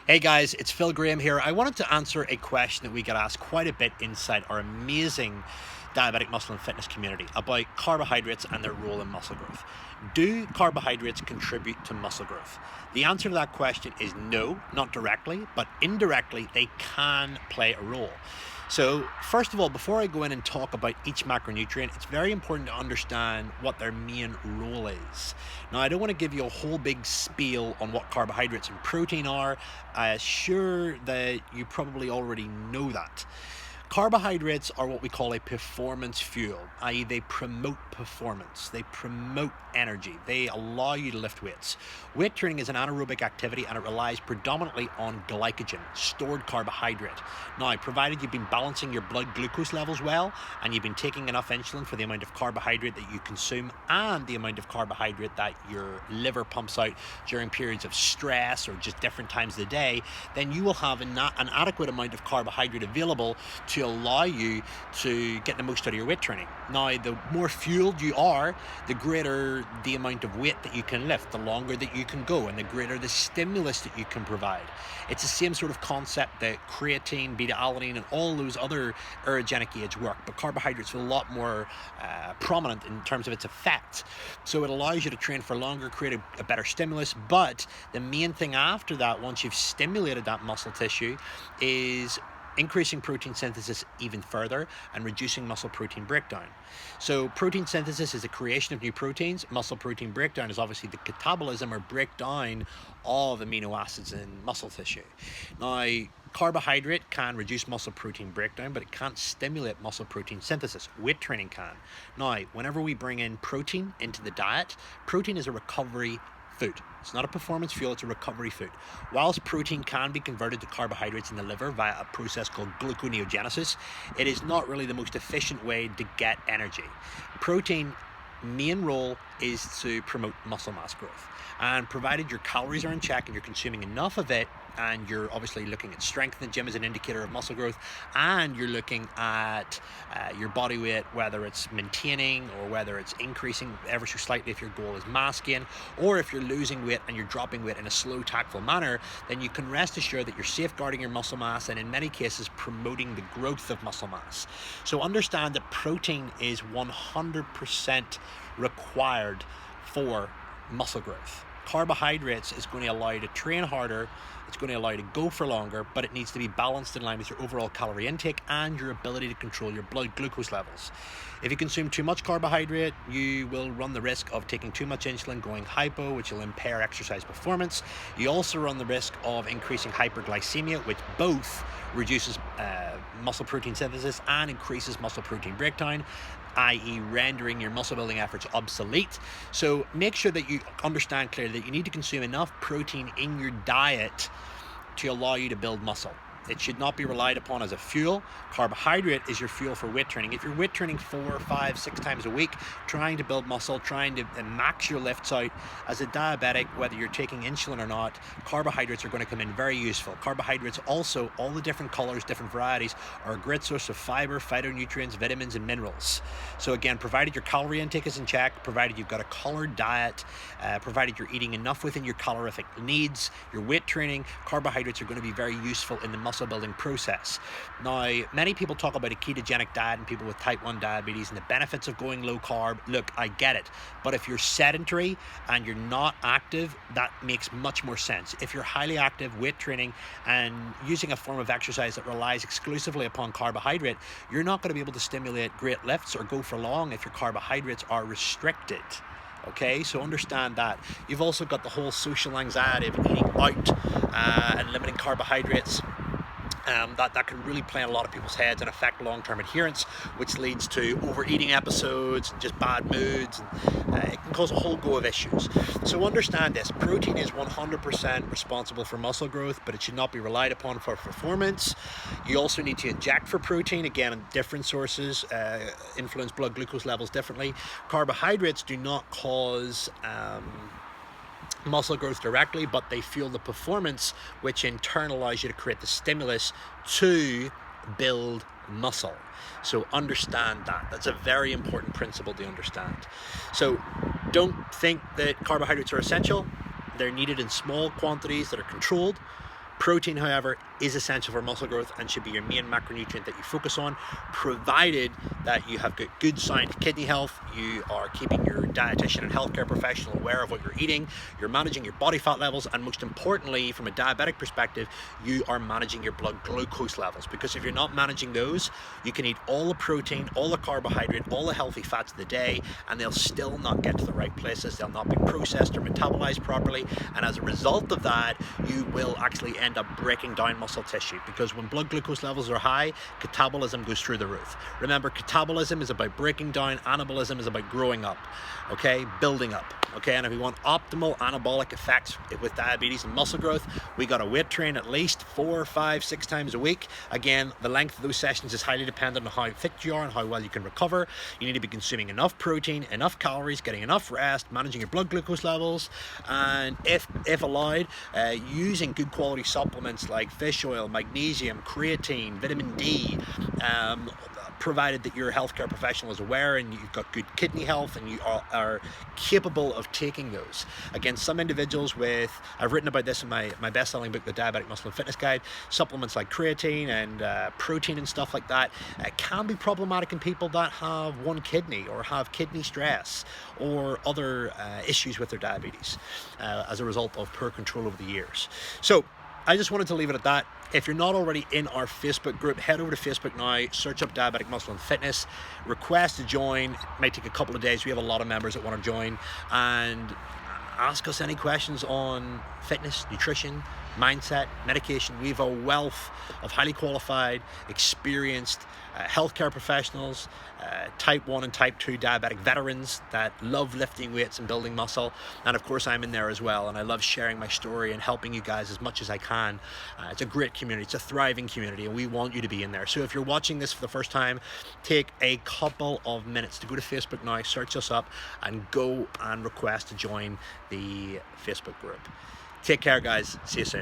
Hey guys, it's Phil Graham here. I wanted to answer a question that we get asked quite a bit inside our amazing diabetic muscle and fitness community about carbohydrates and their role in muscle growth. Do carbohydrates contribute to muscle growth? The answer to that question is no, not directly, but indirectly they can play a role. So first of all, before I go in and talk about each macronutrient, it's very important to understand what their main role is. Now, I don't want to give you a whole big spiel on what carbohydrates and protein are. I'm sure that you probably already know that. Carbohydrates are what we call a performance fuel, i.e. they promote performance, they promote energy, they allow you to lift weights. Weight training is an anaerobic activity and it relies predominantly on glycogen, stored carbohydrate. Now, provided you've been balancing your blood glucose levels well and you've been taking enough insulin for the amount of carbohydrate that you consume and the amount of carbohydrate that your liver pumps out during periods of stress or just different times of the day, then you will have an adequate amount of carbohydrate available to allow you to get the most out of your weight training. Now, the more fueled you are, the greater the amount of weight that you can lift, the longer that you can go, and the greater the stimulus that you can provide. It's the same sort of concept that creatine, beta-alanine, and all those other aerogenic aids work, but carbohydrates are a lot more prominent in terms of its effects. So it allows you to train for longer, create a better stimulus, but the main thing after that, once you've stimulated that muscle tissue, is increasing protein synthesis even further and reducing muscle protein breakdown. So protein synthesis is the creation of new proteins. Muscle protein breakdown is obviously the catabolism or breakdown of amino acids in muscle tissue. Now, carbohydrate can reduce muscle protein breakdown, but it can't stimulate muscle protein synthesis. Weight training can. Now, whenever we bring in protein into the diet, protein is a recovery food. It's not a performance fuel, it's a recovery food. Whilst protein can be converted to carbohydrates in the liver via a process called gluconeogenesis, it is not really the most efficient way to get energy. Protein main role is to promote muscle mass growth, and provided your calories are in check and you're consuming enough of it, and you're obviously looking at strength in the gym as an indicator of muscle growth, and you're looking at your body weight, whether it's maintaining or whether it's increasing ever so slightly if your goal is mass gain, or if you're losing weight and you're dropping weight in a slow, tactful manner, then you can rest assured that you're safeguarding your muscle mass and in many cases promoting the growth of muscle mass. So understand that protein is 100% required for muscle growth. Carbohydrates is going to allow you to train harder, it's going to allow you to go for longer, but it needs to be balanced in line with your overall calorie intake and your ability to control your blood glucose levels. If you consume too much carbohydrate, you will run the risk of taking too much insulin, going hypo, which will impair exercise performance. You also run the risk of increasing hyperglycemia, which both reduces muscle protein synthesis and increases muscle protein breakdown, i.e. rendering your muscle building efforts obsolete. So make sure that you understand clearly that you need to consume enough protein in your diet to allow you to build muscle. It should not be relied upon as a fuel. Carbohydrate is your fuel for weight training. If you're weight training 4, 5, 6 times a week, trying to build muscle, trying to max your lifts out, as a diabetic, whether you're taking insulin or not, carbohydrates are going to come in very useful. Carbohydrates also, all the different colors, different varieties, are a great source of fiber, phytonutrients, vitamins, and minerals. So again, provided your calorie intake is in check, provided you've got a colored diet, provided you're eating enough within your calorific needs, your weight training, carbohydrates are going to be very useful in the muscle building process. Now, many people talk about a ketogenic diet and people with type 1 diabetes and the benefits of going low carb. Look, I get it. But if you're sedentary and you're not active, that makes much more sense. If you're highly active, weight training, and using a form of exercise that relies exclusively upon carbohydrate, you're not going to be able to stimulate great lifts or go for long if your carbohydrates are restricted. Okay, so understand that. You've also got the whole social anxiety of eating out and limiting carbohydrates. That can really play in a lot of people's heads and affect long-term adherence, which leads to overeating episodes and just bad moods, and it can cause a whole go of issues. So understand this, protein is 100% responsible for muscle growth, but it should not be relied upon for performance. You also need to inject for protein, again, different sources influence blood glucose levels differently. Carbohydrates do not cause muscle growth directly, but they fuel the performance, which in turn allows you to create the stimulus to build muscle. So understand that. That's a very important principle to understand. So don't think that carbohydrates are essential. They're needed in small quantities that are controlled, Protein, however, is essential for muscle growth and should be your main macronutrient that you focus on, provided that you have got good sound kidney health, you are keeping your dietitian and healthcare professional aware of what you're eating, you're managing your body fat levels, and most importantly, from a diabetic perspective, you are managing your blood glucose levels. Because if you're not managing those, you can eat all the protein, all the carbohydrate, all the healthy fats of the day, and they'll still not get to the right places. They'll not be processed or metabolized properly, and as a result of that, you will actually end up breaking down muscle tissue, because when blood glucose levels are high, catabolism goes through the roof. Remember, catabolism is about breaking down, anabolism is about growing up, okay, building up, okay. And if we want optimal anabolic effects with diabetes and muscle growth, we got to weight train at least 4, 5, 6 times a week. Again, the length of those sessions is highly dependent on how fit you are and how well you can recover. You need to be consuming enough protein, enough calories, getting enough rest, managing your blood glucose levels, and if allowed, using good quality supplements like fish oil, magnesium, creatine, vitamin D, provided that your healthcare professional is aware and you've got good kidney health and you are capable of taking those. Again, some individuals with, I've written about this in my best-selling book, The Diabetic Muscle and Fitness Guide, supplements like creatine and protein and stuff like that can be problematic in people that have one kidney or have kidney stress or other issues with their diabetes as a result of poor control over the years. So I just wanted to leave it at that. If you're not already in our Facebook group, head over to Facebook now, search up Diabetic Muscle and Fitness, request to join. It might take a couple of days. We have a lot of members that want to join, and ask us any questions on fitness, nutrition, mindset, medication. We have a wealth of highly qualified, experienced healthcare professionals, type 1 and type 2 diabetic veterans that love lifting weights and building muscle. And of course, I'm in there as well, and I love sharing my story and helping you guys as much as I can. It's a great community. It's a thriving community, and we want you to be in there. So if you're watching this for the first time, take a couple of minutes to go to Facebook now, search us up, and go and request to join the Facebook group. Take care, guys. See you soon.